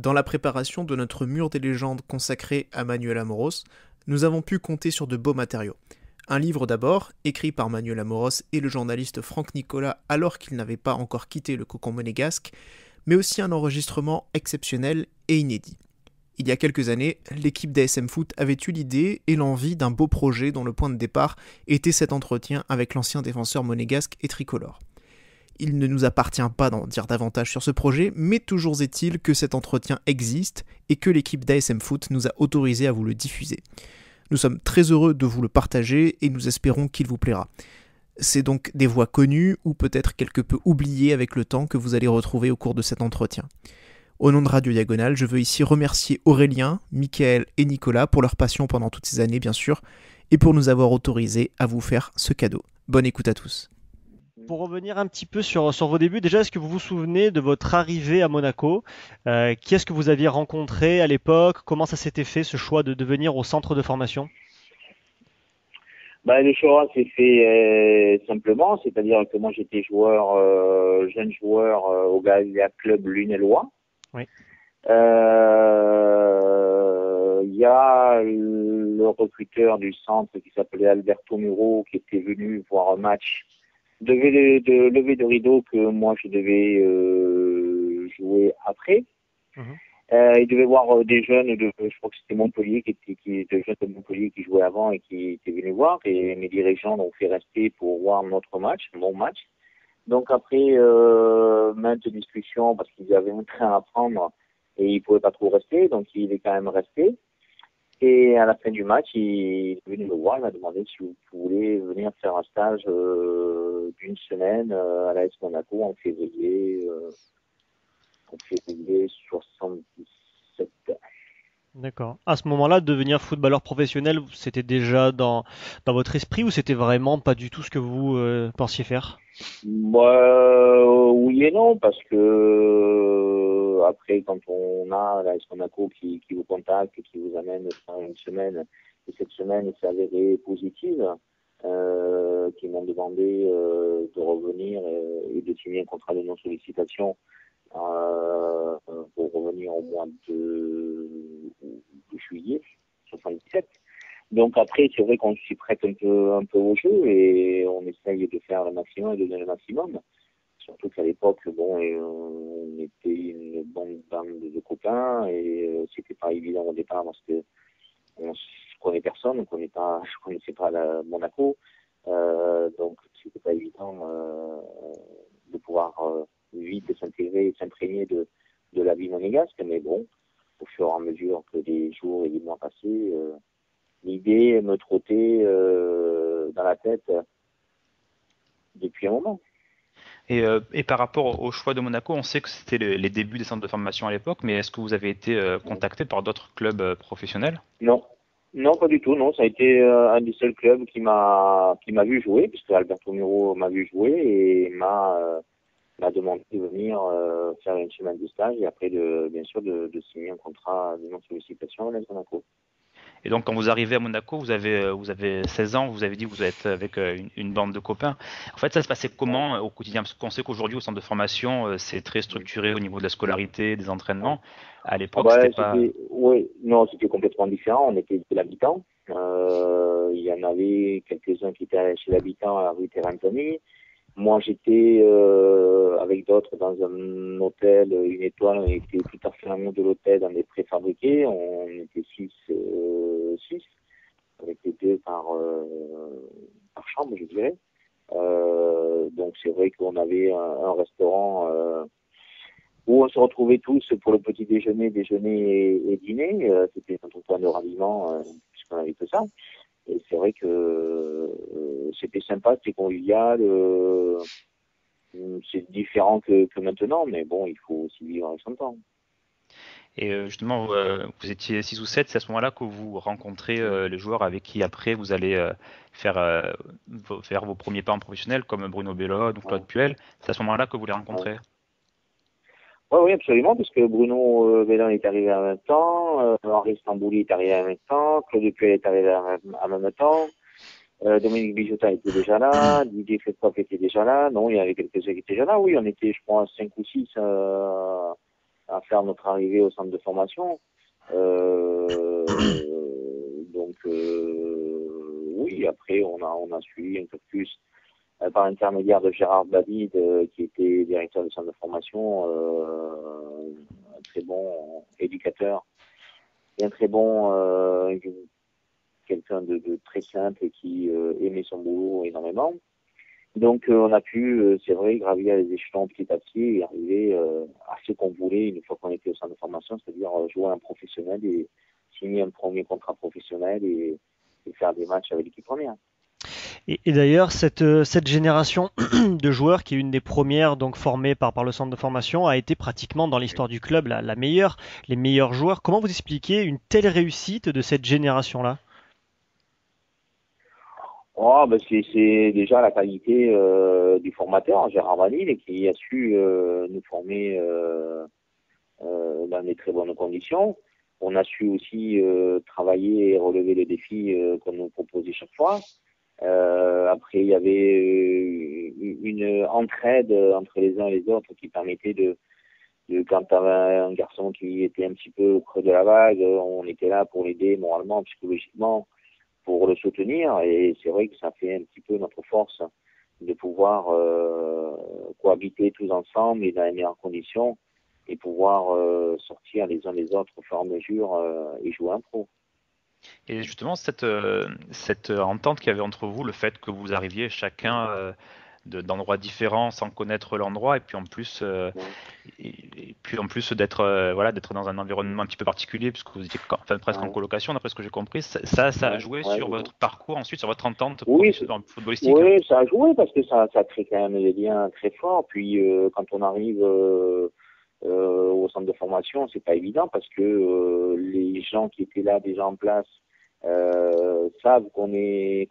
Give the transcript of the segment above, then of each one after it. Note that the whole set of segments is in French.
Dans la préparation de notre mur des légendes consacré à Manuel Amoros, nous avons pu compter sur de beaux matériaux. Un livre d'abord, écrit par Manuel Amoros et le journaliste Franck Nicolas alors qu'il n'avait pas encore quitté le cocon monégasque, mais aussi un enregistrement exceptionnel et inédit. Il y a quelques années, l'équipe d'ASM Foot avait eu l'idée et l'envie d'un beau projet dont le point de départ était cet entretien avec l'ancien défenseur monégasque et tricolore. Il ne nous appartient pas d'en dire davantage sur ce projet, mais toujours est-il que cet entretien existe et que l'équipe d'ASM Foot nous a autorisé à vous le diffuser. Nous sommes très heureux de vous le partager et nous espérons qu'il vous plaira. C'est donc des voix connues ou peut-être quelque peu oubliées avec le temps que vous allez retrouver au cours de cet entretien. Au nom de Radio Diagonale, je veux ici remercier Aurélien, Mickaël et Nicolas pour leur passion pendant toutes ces années bien sûr, et pour nous avoir autorisé à vous faire ce cadeau. Bonne écoute à tous. Pour revenir un petit peu sur vos débuts, déjà, est-ce que vous vous souvenez de votre arrivée à Monaco? Qui est-ce que vous aviez rencontré à l'époque? Comment ça s'était fait, ce choix de venir au centre de formation? Le choix s'est fait simplement, c'est-à-dire que moi j'étais jeune joueur au Gallia Club Lunellois. Oui. Il y a le recruteur du centre qui s'appelait Alberto Muro qui était venu voir un match de lever de rideau que moi je devais jouer après. Mhm. Il devait voir des jeunes je crois que c'était Montpellier, des jeunes de Montpellier qui jouaient avant et qui étaient venus voir, et mes dirigeants l'ont fait rester pour voir notre match, mon match. Donc après maintes discussions, parce qu'ils avaient un train à prendre et ils pouvaient pas trop rester, donc il est quand même resté. Et à la fin du match, il est venu me voir, il m'a demandé si vous voulez venir faire un stage d'une semaine à l'AS Monaco en février 77. D'accord. À ce moment-là, devenir footballeur professionnel, c'était déjà dans votre esprit ou c'était vraiment pas du tout ce que vous pensiez faire? Oui et non, parce que après, quand on a l'AS Monaco qui vous contacte et qui vous amène pendant une semaine, et cette semaine s'est avérée positive, qui m'ont demandé de revenir et de signer un contrat de non-sollicitation euh, pour revenir au mois de juillet 77. Donc après, c'est vrai qu'on s'y prête un peu au jeu et on essaye de faire le maximum et de donner le maximum. Surtout qu'à l'époque, on était une bonne bande de copains et c'était pas évident au départ parce que on connaît personne, je connaissais pas Monaco, donc c'était pas évident de pouvoir vite s'intégrer et s'imprégner de la vie monégasque, mais bon, au fur et à mesure que les jours et les mois passaient, l'idée me trottait dans la tête depuis un moment. Et par rapport au choix de Monaco, on sait que c'était les débuts des centres de formation à l'époque, mais est-ce que vous avez été contacté par d'autres clubs professionnels? Non, non, pas du tout. Non, ça a été un des seuls clubs qui m'a vu jouer, puisque Alberto Muro m'a vu jouer et m'a demandé de venir faire une semaine de stage et après bien sûr de signer un contrat de non-sollicitation à l'AS Monaco. Et donc, quand vous arrivez à Monaco, vous avez 16 ans, vous avez dit que vous êtes avec une bande de copains. En fait, ça se passait comment au quotidien? Parce qu'on sait qu'aujourd'hui, au centre de formation, c'est très structuré au niveau de la scolarité, des entraînements. À l'époque, c'était pas. Oui, non, c'était complètement différent. On était de l'habitant. Il y en avait quelques-uns qui étaient chez l'habitant à la rue Terrantoni. Moi, j'étais avec d'autres dans un hôtel, une étoile. On était tout à fait en haut de l'hôtel dans des préfabriqués. On était six. On était deux par chambre, je dirais. Donc, c'est vrai qu'on avait un restaurant où on se retrouvait tous pour le petit déjeuner et dîner. C'était notre point de ralliement, puisqu'on avait que ça. Et c'est vrai que c'était sympa, c'était convivial. C'est différent que maintenant, mais bon, il faut aussi vivre avec son temps. Et justement, vous étiez 6 ou 7, c'est à ce moment-là que vous rencontrez les joueurs avec qui après vous allez faire, faire vos premiers pas en professionnel, comme Bruno Bello ou Ouais. Claude Puel. C'est à ce moment-là que vous les Ouais. rencontrez. Oui, absolument, parce que Bruno Bellon est arrivé en même temps, Henri Stambouli est arrivé en même temps, Claude Puel est arrivé en même temps, Dominique Bijotta était déjà là, Didier Festop était déjà là, non, il y avait quelques-uns qui étaient déjà là, oui, on était, je crois, 5 ou 6 à faire notre arrivée au centre de formation. Donc oui, après on a suivi un peu plus par l'intermédiaire de Gérard David, qui était directeur du centre de formation, un très bon éducateur et un très bon quelqu'un de très simple et qui aimait son boulot énormément. Donc on a pu, c'est vrai, gravir les échelons petit à petit et arriver à ce qu'on voulait une fois qu'on était au centre de formation, c'est-à-dire jouer un professionnel et signer un premier contrat professionnel et faire des matchs avec l'équipe première. Et d'ailleurs, cette génération de joueurs, qui est une des premières donc formées par le centre de formation, a été pratiquement dans l'histoire du club la meilleure, les meilleurs joueurs. Comment vous expliquez une telle réussite de cette génération-là? Oh, ben c'est déjà la qualité du formateur, Gérard Vanille, qui a su nous former dans des très bonnes conditions. On a su aussi travailler et relever les défis qu'on nous proposait chaque fois. Après, il y avait une entraide entre les uns et les autres qui permettait quand tu avais un garçon qui était un petit peu au creux de la vague, on était là pour l'aider moralement, psychologiquement, pour le soutenir. Et c'est vrai que ça fait un petit peu notre force de pouvoir cohabiter tous ensemble et dans les meilleures conditions et pouvoir sortir les uns les autres au fur et à mesure et jouer un pro. Et justement, cette entente qu'il y avait entre vous, le fait que vous arriviez chacun d'endroits différents sans connaître l'endroit, et puis en plus, d'être voilà, d'être dans un environnement un petit peu particulier, puisque vous étiez enfin, presque en Ouais. colocation, d'après ce que j'ai compris, ça a joué sur votre parcours ensuite, sur votre entente Oui, footballistique. oui, ça a joué parce que ça crée quand même des liens très forts. Puis quand on arrive au centre de formation, c'est pas évident parce que les gens qui étaient là déjà en place savent qu'on est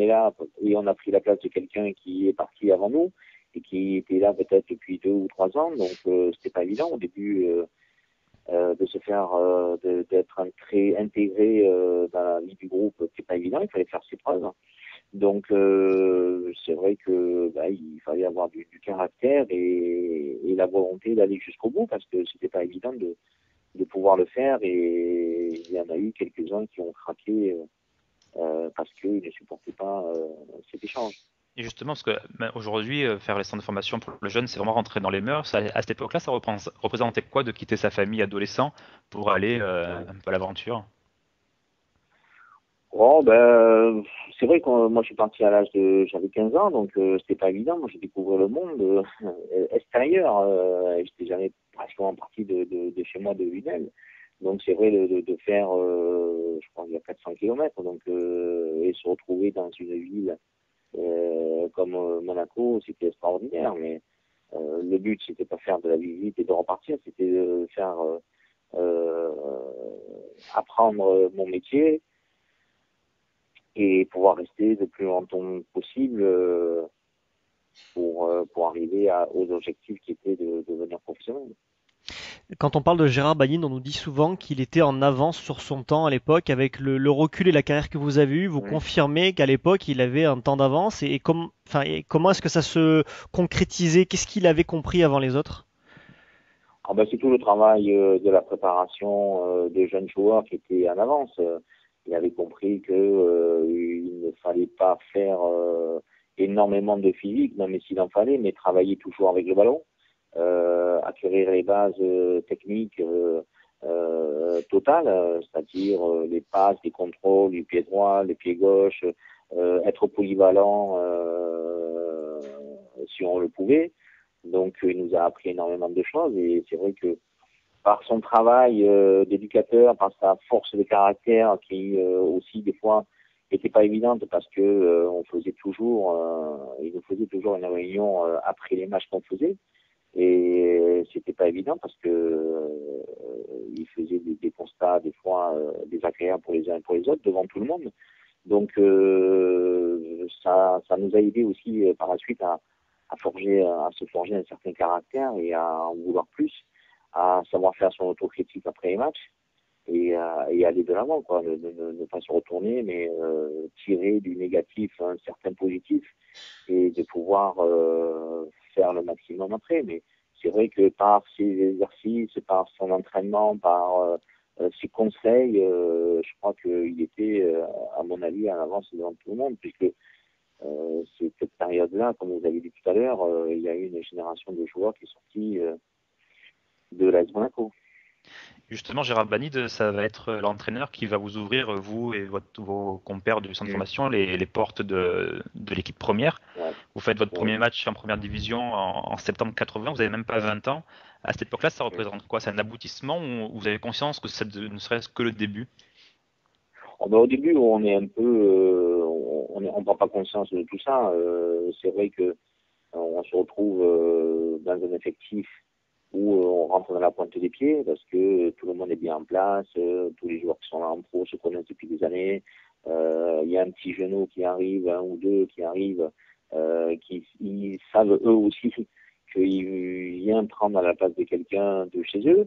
là et on a pris la place de quelqu'un qui est parti avant nous et qui était là peut-être depuis 2 ou 3 ans. Donc c'était pas évident au début de se faire d'être très intégré dans la vie du groupe. C'est pas évident. Il fallait faire ses preuves. Donc c'est vrai que il fallait avoir du caractère et la volonté d'aller jusqu'au bout parce que c'était pas évident de pouvoir le faire et il y en a eu quelques-uns qui ont craqué parce qu'ils ne supportaient pas cet échange. Et justement, parce que aujourd'hui, faire les centres de formation pour le jeune, c'est vraiment rentrer dans les mœurs. À cette époque-là, ça représentait quoi de quitter sa famille adolescent pour aller un peu à l'aventure? Oh ben c'est vrai que moi je suis parti j'avais 15 ans donc c'était pas évident. Moi j'ai découvert le monde extérieur. J'étais jamais pratiquement parti de chez moi de Lunel. Donc c'est vrai de faire je crois qu'il y a 400 kilomètres donc et se retrouver dans une ville comme Monaco, c'était extraordinaire. Mais le but c'était pas faire de la visite et de repartir, c'était de faire euh, apprendre mon métier et pouvoir rester le plus longtemps possible pour arriver aux objectifs qui étaient de devenir professionnel. Quand on parle de Gérard Bagnine, on nous dit souvent qu'il était en avance sur son temps à l'époque. Avec le recul et la carrière que vous avez eue, vous confirmez qu'à l'époque, il avait un temps d'avance. Et comment est-ce que ça se concrétisait? Qu'est-ce qu'il avait compris avant les autres? Ah ben, c'est tout le travail de la préparation des jeunes joueurs qui était en avance. Il avait compris que il ne fallait pas faire énormément de physique, même s'il en fallait, mais travailler toujours avec le ballon, acquérir les bases techniques totales, c'est-à-dire les passes, les contrôles, les pieds droits, les pieds gauches, être polyvalent si on le pouvait. Donc, il nous a appris énormément de choses et c'est vrai que par son travail d'éducateur, par sa force de caractère qui aussi des fois n'était pas évidente parce que il nous faisait toujours une réunion après les matchs qu'on faisait et c'était pas évident parce que il faisait des constats des fois désagréables pour les uns et pour les autres devant tout le monde. Donc ça nous a aidé aussi par la suite à se forger un certain caractère et à en vouloir plus, à savoir faire son autocritique après les matchs et aller de l'avant, quoi, ne pas se retourner, mais tirer du négatif un certain positif et de pouvoir faire le maximum après. Mais c'est vrai que par ses exercices, par son entraînement, par ses conseils, je crois qu'il était, à mon avis, en avance devant tout le monde, puisque c'est cette période-là, comme vous avez dit tout à l'heure, il y a eu une génération de joueurs qui est sortie de l'AS Monaco. Justement, Gérard Banide, ça va être l'entraîneur qui va vous ouvrir, vous et vos compères du centre de formation, les portes de l'équipe première. Ouais. Vous faites votre Ouais. premier match en première division en septembre 80, vous n'avez même pas 20 ans. À cette époque-là, ça représente quoi? C'est un aboutissement ou vous avez conscience que ça ne serait-ce que le début? Au début, on est un peu, on prend pas conscience de tout ça. C'est vrai que on se retrouve dans un effectif où on rentre dans la pointe des pieds parce que tout le monde est bien en place, tous les joueurs qui sont là en pro se connaissent depuis des années. Il y a un petit genou qui arrive, un ou deux qui arrivent, qui ils savent eux aussi qu'il vient prendre à la place de quelqu'un de chez eux,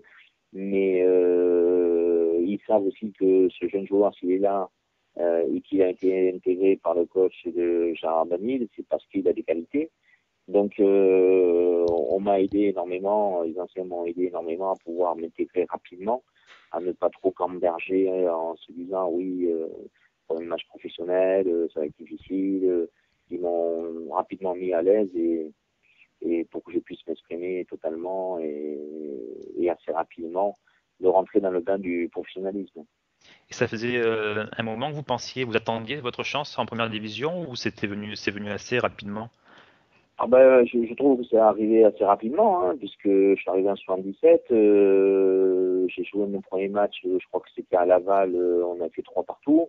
mais ils savent aussi que ce jeune joueur, s'il est là et qu'il a été intégré par le coach de Gérard Banil, c'est parce qu'il a des qualités. Donc, on m'a aidé énormément, les anciens m'ont aidé énormément à pouvoir m'intégrer rapidement, à ne pas trop camberger en se disant oui, pour un match professionnel, ça va être difficile. Ils m'ont rapidement mis à l'aise et pour que je puisse m'exprimer totalement et assez rapidement de rentrer dans le bain du professionnalisme. Et ça faisait un moment que vous pensiez, vous attendiez votre chance en première division ou c'est venu assez rapidement? Ah ben, je trouve que c'est arrivé assez rapidement, hein, puisque je suis arrivé en 77, j'ai joué mon premier match, je crois que c'était à Laval, on a fait 3 partout,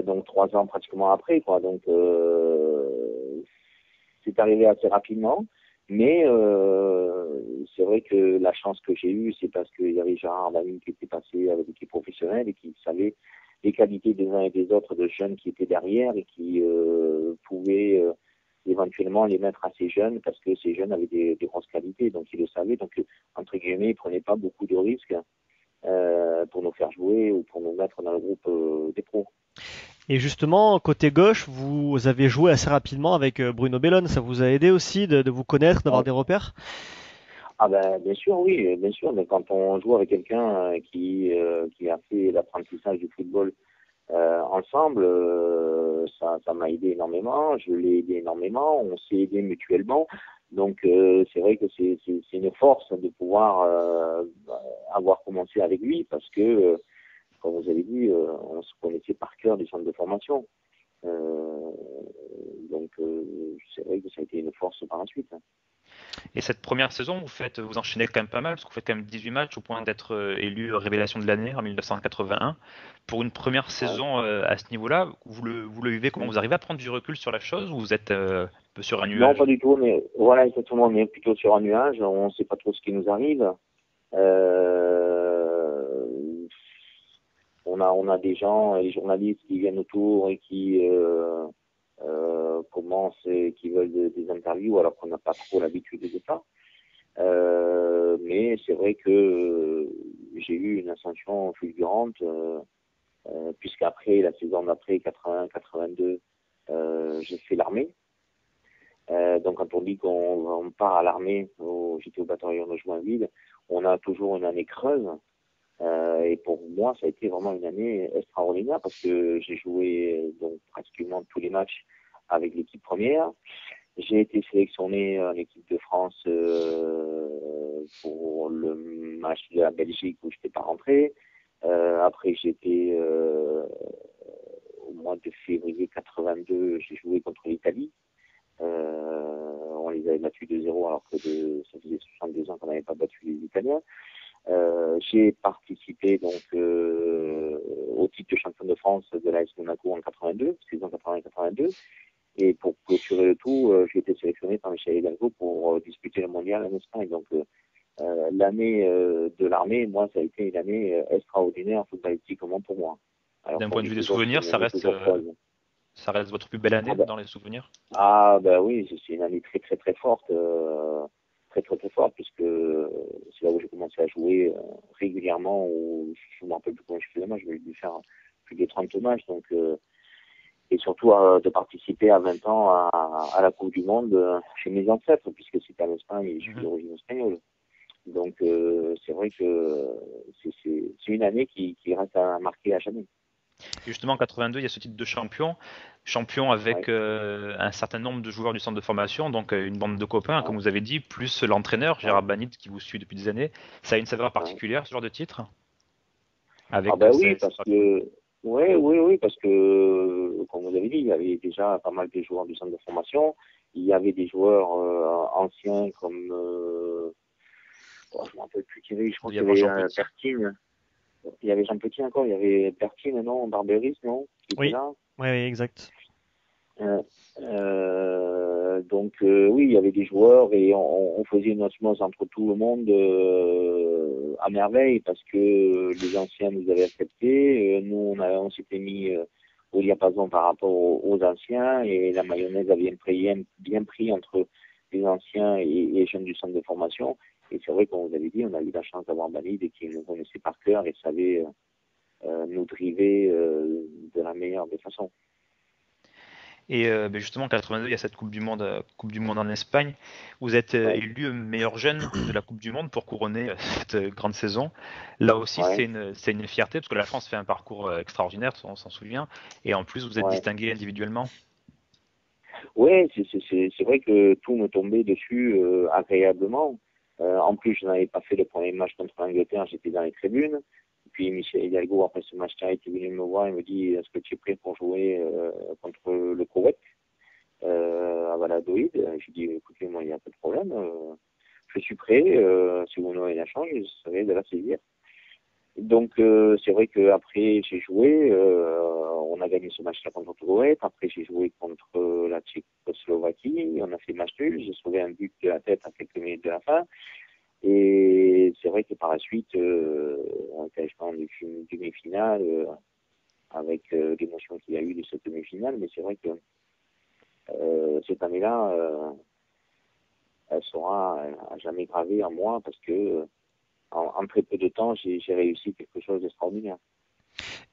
donc 3 ans pratiquement après, quoi. Donc c'est arrivé assez rapidement, mais c'est vrai que la chance que j'ai eue, c'est parce qu'il y avait Gérard Banil qui était passé avec l'équipe professionnelle et qui savait les qualités des uns et des autres de jeunes qui étaient derrière et qui pouvaient éventuellement les mettre assez jeunes parce que ces jeunes avaient des grosses qualités, donc ils le savaient. Donc, entre guillemets, ils ne prenaient pas beaucoup de risques pour nous faire jouer ou pour nous mettre dans le groupe des pros. Et justement, côté gauche, vous avez joué assez rapidement avec Bruno Bellone. Ça vous a aidé aussi de vous connaître, d'avoir des repères? Ah ben, bien sûr, oui, bien sûr. Mais quand on joue avec quelqu'un qui a fait l'apprentissage du football ensemble, ça m'a aidé énormément. Je l'ai aidé énormément. On s'est aidé mutuellement. Donc c'est vrai que c'est une force de pouvoir avoir commencé avec lui parce que, comme vous avez dit, on se connaissait par cœur du centre de formation. Donc c'est vrai que ça a été une force par la suite. Et cette première saison, vous enchaînez quand même pas mal, parce que vous faites quand même 18 matchs au point d'être élu révélation de l'année en 1981. Pour une première saison à ce niveau-là, vous le vivez comment? Vous arrivez à prendre du recul sur la chose ou vous êtes un peu sur un Non, nuage? pas du tout, mais voilà, exactement, on est plutôt sur un nuage, on ne sait pas trop ce qui nous arrive. On a des gens, les journalistes qui viennent autour et qui commencent et qui veulent des interviews alors qu'on n'a pas trop l'habitude de ça. Mais c'est vrai que j'ai eu une ascension fulgurante, puisqu'après, la saison d'après, 81-82, j'ai fait l'armée. Donc quand on dit qu'on part à l'armée, j'étais au bataillon de Joinville, on a toujours une année creuse. Et pour moi, ça a été vraiment une année extraordinaire parce que j'ai joué donc pratiquement tous les matchs avec l'équipe première. J'ai été sélectionné en équipe de France pour le match de la Belgique où je n'étais pas rentré. Après, j'étais au mois de février 82, j'ai joué contre l'Italie. On les avait battus 2-0 alors que ça faisait 62 ans qu'on n'avait pas battu les Italiens. J'ai participé donc au titre de champion de France de l'AS Monaco en 82, saison 80-82. Et pour clôturer le tout, j'ai été sélectionné par Michel Hidalgo pour disputer le mondial en Espagne. Donc l'année de l'armée, moi, ça a été une année extraordinaire footballistiquement pour moi. D'un point de vue des souvenirs, ça reste votre plus belle année dans les souvenirs? Ah ben oui, c'est une année très très très forte. Très forte, puisque c'est là où j'ai commencé à jouer régulièrement, où je ne me rappelle plus comment je faisais, moi je vais dû faire plus de 30 matchs, donc et surtout de participer à 20 ans à la Coupe du Monde chez mes ancêtres, puisque c'était en Espagne et je suis d'origine espagnole. Donc c'est vrai que c'est une année qui reste à marquer à jamais. Et justement, en 82, il y a ce titre de champion avec un certain nombre de joueurs du centre de formation, donc une bande de copains, comme vous avez dit, plus l'entraîneur, Gérard Banit, qui vous suit depuis des années. Ça a une saveur particulière, ce genre de titre avec oui, parce que oui, parce que comme vous avez dit, il y avait déjà pas mal de joueurs du centre de formation. Il y avait des joueurs anciens comme je ne me rappelle plus qui y avait, je crois qu'il y avait Bertine. Il y avait Jean Petit encore, il y avait Bertine, non, Barberis, non, qui était là. Oui, exact. Donc oui, il y avait des joueurs et on faisait une osmose entre tout le monde à merveille parce que les anciens nous avaient acceptés, nous on s'était mis au diapason par rapport aux anciens et la mayonnaise a bien pris entre les anciens et les jeunes du centre de formation. Et c'est vrai qu'on vous avait dit, on a eu la chance d'avoir Banid et qui nous connaissait par cœur et savait nous driver de la meilleure des façons. Et justement, en 82, il y a cette Coupe du Monde en Espagne. Vous êtes élu meilleur jeune de la Coupe du Monde pour couronner cette grande saison. Là aussi, c'est une fierté parce que la France fait un parcours extraordinaire, on s'en souvient. Et en plus, vous êtes distingué individuellement. Oui, c'est vrai que tout me tombait dessus agréablement. En plus, je n'avais pas fait le premier match contre l'Angleterre, j'étais dans les tribunes. Puis Michel Hidalgo, après ce match-là, était venu me voir et me dit est-ce que tu es prêt pour jouer contre le Koweït à Valladolid? Je lui dis écoutez, moi, il n'y a pas de problème. Je suis prêt. Si vous n'avez la chance, je serai de la saisir. Donc, c'est vrai qu'après, j'ai joué. On a gagné ce match-là contre le Koweït. Après, j'ai joué contre la Tchécoslovaquie. On a fait match nul. J'ai sauvé un but de la tête à quelques minutes de la fin. Et c'est vrai que par la suite, on était en demi-finale avec l'émotion qu'il y a eu de cette demi-finale. Mais c'est vrai que cette année-là, elle sera à jamais gravée en moi parce que en très peu de temps, j'ai réussi quelque chose d'extraordinaire.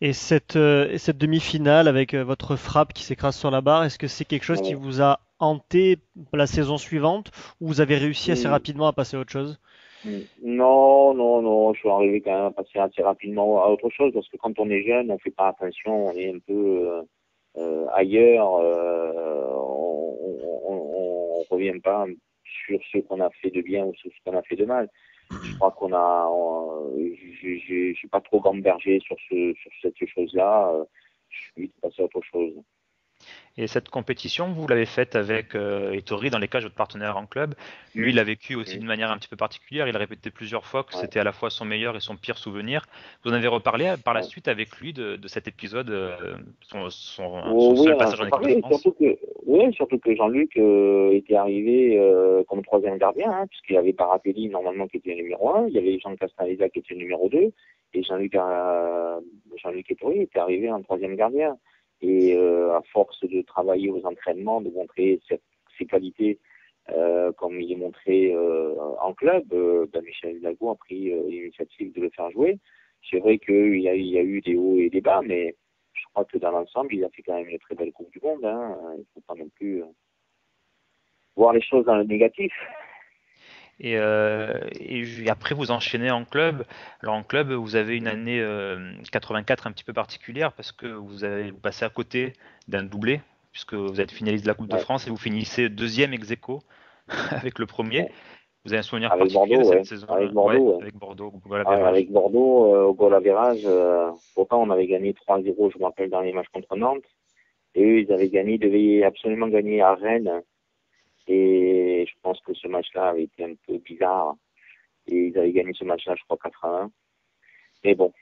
Et cette demi-finale avec votre frappe qui s'écrase sur la barre, est-ce que c'est quelque chose qui vous a hanté la saison suivante ou vous avez réussi assez rapidement à passer à autre chose? Non, je suis arrivé quand même à passer assez rapidement à autre chose parce que quand on est jeune, on fait pas attention, on est un peu ailleurs, on revient pas sur ce qu'on a fait de bien ou sur ce qu'on a fait de mal. Je crois je suis pas trop gambergé sur cette chose-là. Je suis vite passé à autre chose. Et cette compétition, vous l'avez faite avec Ettori dans les cages, votre partenaire en club. Lui, il l'a vécu aussi d'une manière un petit peu particulière. Il a répété plusieurs fois que c'était à la fois son meilleur et son pire souvenir. Vous en avez reparlé par la suite avec lui de cet épisode, son seul passage en équipe de France. Surtout que Jean-Luc était arrivé comme troisième gardien, hein, puisqu'il avait Baratelli normalement qui était le numéro 1, il y avait Jean Castaneda qui était le numéro 2, et Jean-Luc Ettori était arrivé en troisième gardien. Et à force de travailler aux entraînements, de montrer ses qualités comme il est montré en club, Michel Hidalgo a pris l'initiative de le faire jouer. C'est vrai qu'il y a eu des hauts et des bas, mais je crois que dans l'ensemble, il a fait quand même une très belle Coupe du Monde. Hein. Il ne faut pas non plus voir les choses dans le négatif. Et après, vous enchaînez en club. Alors en club, vous avez une année 84 un petit peu particulière parce que vous passez à côté d'un doublé puisque vous êtes finaliste de la Coupe de France et vous finissez deuxième ex aequo avec le premier. Vous avez un souvenir particulier de cette saison avec Bordeaux. Avec Bordeaux, avec Bordeaux au goal average. Pourtant, on avait gagné 3-0, je me rappelle, dans les matchs contre Nantes. Et eux, ils devaient absolument gagner à Rennes. Et je pense que ce match-là avait été un peu bizarre. Et ils avaient gagné ce match-là, je crois, 4-1. Mais bon,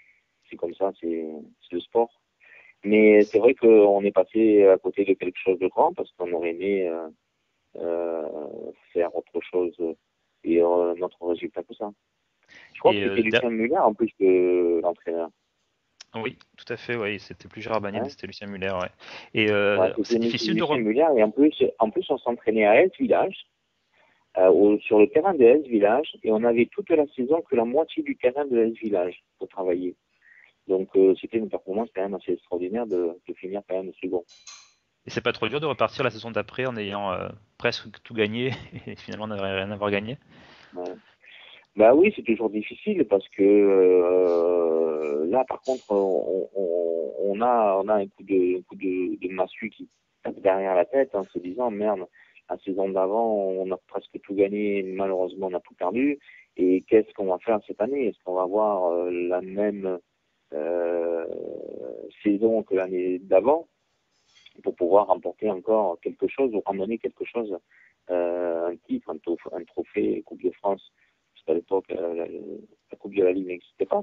c'est comme ça, c'est le sport. Mais c'est vrai qu'on est passé à côté de quelque chose de grand parce qu'on aurait aimé faire autre chose et notre résultat que ça. Je crois que c'était Lucien Muller en plus que l'entraîneur. Oui, tout à fait, oui, c'était plus Gérard Banid, c'était Lucien Muller, ouais. Et c'est difficile de Muller, et en plus on s'entraînait à S Village, sur le terrain de S Village, et on avait toute la saison que la moitié du terrain de S Village pour travailler. Donc c'était une performance quand même assez extraordinaire de finir quand même second. Et c'est pas trop dur de repartir la saison d'après en ayant presque tout gagné et finalement n'avoir rien avoir gagné? Ouais. Bah oui, c'est toujours difficile parce que là, par contre, on a un coup de massue qui tape derrière la tête, en se disant merde, la saison d'avant, on a presque tout gagné, malheureusement, on a tout perdu. Et qu'est-ce qu'on va faire cette année? Est-ce qu'on va avoir la même euh, saison que l'année d'avant pour pouvoir remporter encore quelque chose ou ramener quelque chose, un titre, un trophée Coupe de France? Parce qu'à l'époque, la Coupe de la Ligue n'existait pas.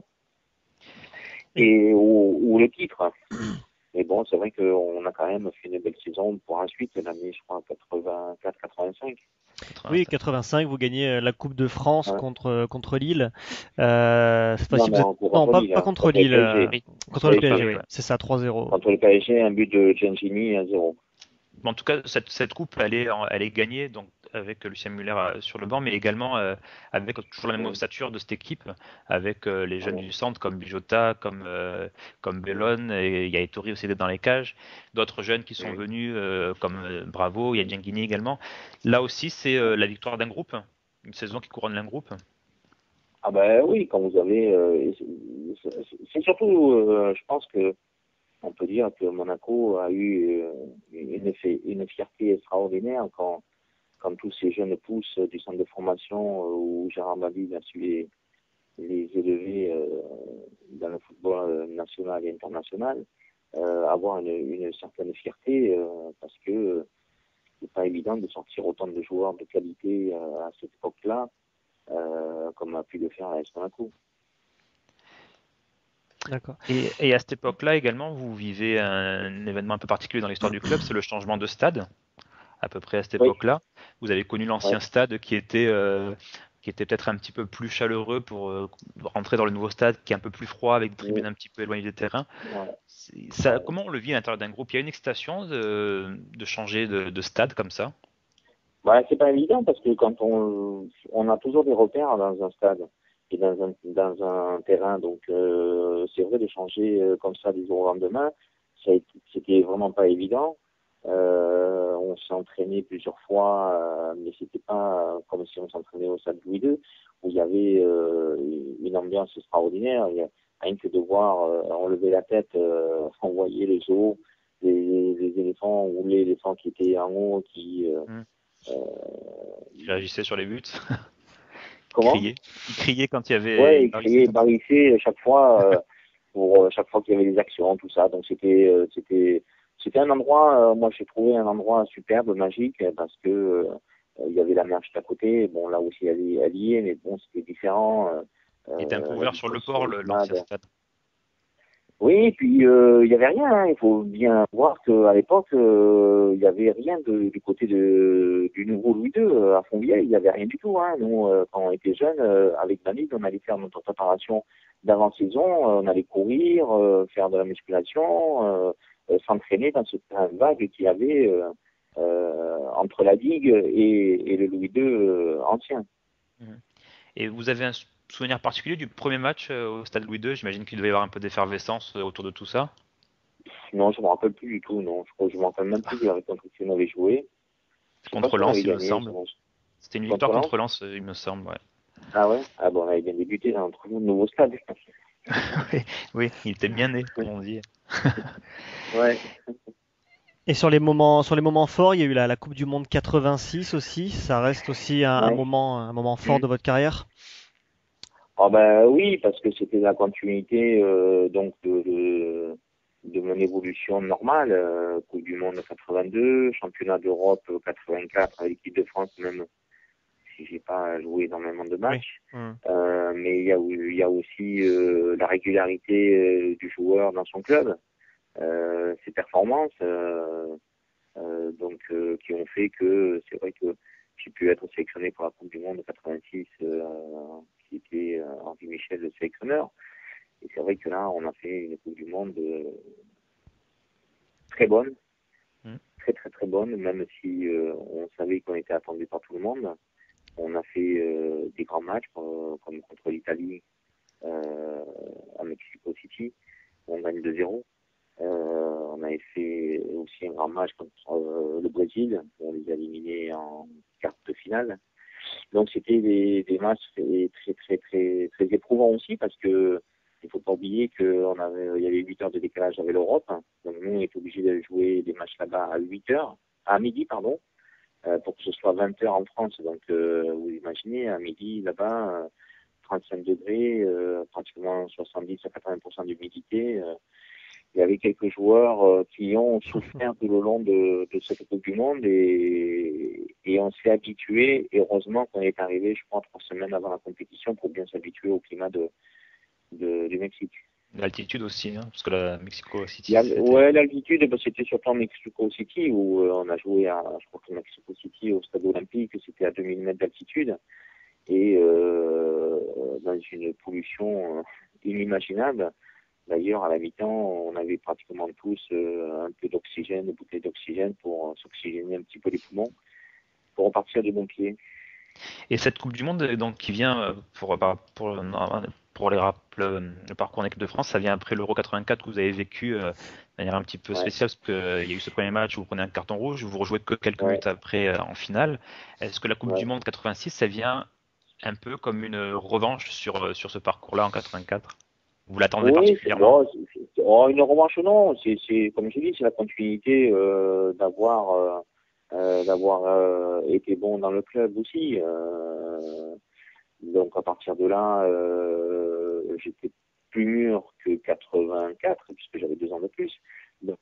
Et, ou le titre. Mais bon, c'est vrai qu'on a quand même fait une belle saison pour ensuite, l'année, je crois, 84-85. Oui, 85, vous gagnez la Coupe de France Ouais. contre Lille. Cette Non, fois-ci, vous êtes... non, Non, contre Lille, pas hein, contre contre le Lille, PSG. Oui. contre le Contre PSG, le oui. C'est ça, 3-0. Contre le PSG, un but de Gengini à 0. En tout cas, cette coupe, elle est gagnée donc avec Lucien Muller sur le banc, mais également avec toujours la même ossature de cette équipe, avec les jeunes du centre comme Bijota, comme Bellone, et il y a Ettori aussi dans les cages, d'autres jeunes qui sont venus comme Bravo, il y a Gianguini également. Là aussi, c'est la victoire d'un groupe, une saison qui couronne un groupe. Ah ben oui, quand vous avez... c'est surtout, je pense que on peut dire que Monaco a eu une fierté extraordinaire quand tous ces jeunes pousses du centre de formation où Gérard Babi a su les élever dans le football national et international, avoir une certaine fierté parce que c'est pas évident de sortir autant de joueurs de qualité à cette époque-là, comme a pu le faire à Monaco. D'accord. Et à cette époque-là également, vous vivez un événement un peu particulier dans l'histoire du club, c'est le changement de stade. À peu près à cette Oui, époque-là. Vous avez connu l'ancien ouais. stade qui était peut-être un petit peu plus chaleureux pour rentrer dans le nouveau stade qui est un peu plus froid avec des tribunes un petit peu éloignées des terrains. Ouais. Ça, comment on le vit à l'intérieur d'un groupe? Il y a une excitation de changer de stade comme ça? Ouais, c'est pas évident parce que quand on a toujours des repères dans un stade et dans un terrain, donc c'est vrai de changer comme ça du jour au lendemain, c'était vraiment pas évident. On s'est entraîné plusieurs fois, mais c'était pas comme si on s'entraînait au stade Louis II où il y avait une ambiance extraordinaire. Rien que de voir enlever la tête, on voyait les zoos, les éléphants ou les éléphants qui étaient en haut, qui Il réagissait sur les buts, comment? il criait quand il y avait, Ouais, il il barrissait criait, quand il... barrissait chaque fois pour chaque fois qu'il y avait des actions, tout ça. Donc c'était un endroit. Moi, j'ai trouvé un endroit superbe, magique, parce que il y avait la mer juste à côté. Bon, là aussi, elle y est, mais bon, c'était différent. Il était un peu La ouvert sur le disposition port, du l'ancien stade. stade. Oui, et puis il y avait rien. Hein. Il faut bien voir qu'à l'époque, il y avait rien du côté du nouveau Louis II à Fontvieille. Il y avait rien du tout. Hein. Nous, quand on était jeunes, avec David, on allait faire notre préparation d'avant-saison. On allait courir, faire de la musculation, s'entraîner dans ce terrain vague qu'il y avait entre la digue et le Louis II ancien. Mhm. Et vous avez un souvenir particulier du premier match au stade Louis II? J'imagine qu'il devait y avoir un peu d'effervescence autour de tout ça. Non, je me rappelle plus du tout. Non, je crois que je me rappelle même plus avec contre qui on avait joué. Je sais pas Contre si on avait Lens, il me gagné. semble. C'était une victoire Contre Lens. contre Lens, il me semble, ouais. Ah ouais? Ah bon, on avait bien débuté dans notre nouveau stade. Oui, oui, il était bien né, comme on dit. Ouais. Et sur les moments forts, il y a eu la Coupe du Monde 86 aussi. Ça reste aussi un Ouais. moment fort de votre carrière. Ah ben oui, parce que c'était la continuité donc de mon évolution normale. Coupe du Monde 82, championnat d'Europe 84 avec l'équipe de France, même si j'ai pas joué énormément de Oui. matchs. Mais il y a aussi la régularité du joueur dans son club, ses performances. Donc qui ont fait que c'est vrai que j'ai pu être sélectionné pour la Coupe du Monde de 86 qui était Henri Michel le sélectionneur. Et c'est vrai que là, on a fait une Coupe du Monde très bonne, très très très bonne, même si on savait qu'on était attendu par tout le monde. On a fait des grands matchs comme contre l'Italie à Mexico City. On gagne 2-0. On avait fait aussi un grand match contre le Brésil. On les a éliminés en quart de finale. Donc c'était des matchs très éprouvants aussi parce que il faut pas oublier qu'il y avait 8 heures de décalage avec l'Europe. Donc nous on était obligés de jouer des matchs là-bas à 8 heures, à midi pardon, pour que ce soit 20 heures en France. Donc vous imaginez à midi là-bas 35 degrés, pratiquement 70 à 80% d'humidité. Il y avait quelques joueurs qui ont souffert tout le long de cette Coupe du Monde et on s'est habitué. Et heureusement qu'on est arrivé, je crois, 3 semaines avant la compétition pour bien s'habituer au climat du Mexique. L'altitude aussi, hein, parce que la Mexico City. Ouais, l'altitude, c'était surtout en Mexico City où on a joué je crois que Mexico City au stade olympique, c'était à 2000 mètres d'altitude et dans une pollution inimaginable. D'ailleurs, à la mi-temps, on avait pratiquement tous un peu d'oxygène, une bouteille d'oxygène pour s'oxygéner un petit peu les poumons, pour repartir de bon pied. Et cette Coupe du Monde, donc, qui vient pour le parcours en équipe de France, ça vient après l'Euro 84 que vous avez vécu de manière un petit peu spéciale, parce qu'il y a eu ce premier match où vous prenez un carton rouge, vous rejouez que quelques minutes après en finale. Est-ce que la Coupe du Monde 86, ça vient un peu comme une revanche sur ce parcours-là en 84? Vous l'attendez particulièrement? Une revanche, non. C'est comme je dis, c'est la continuité d'avoir été bon dans le club aussi. Donc à partir de là, j'étais plus mûr que 84 puisque j'avais 2 ans de plus. Donc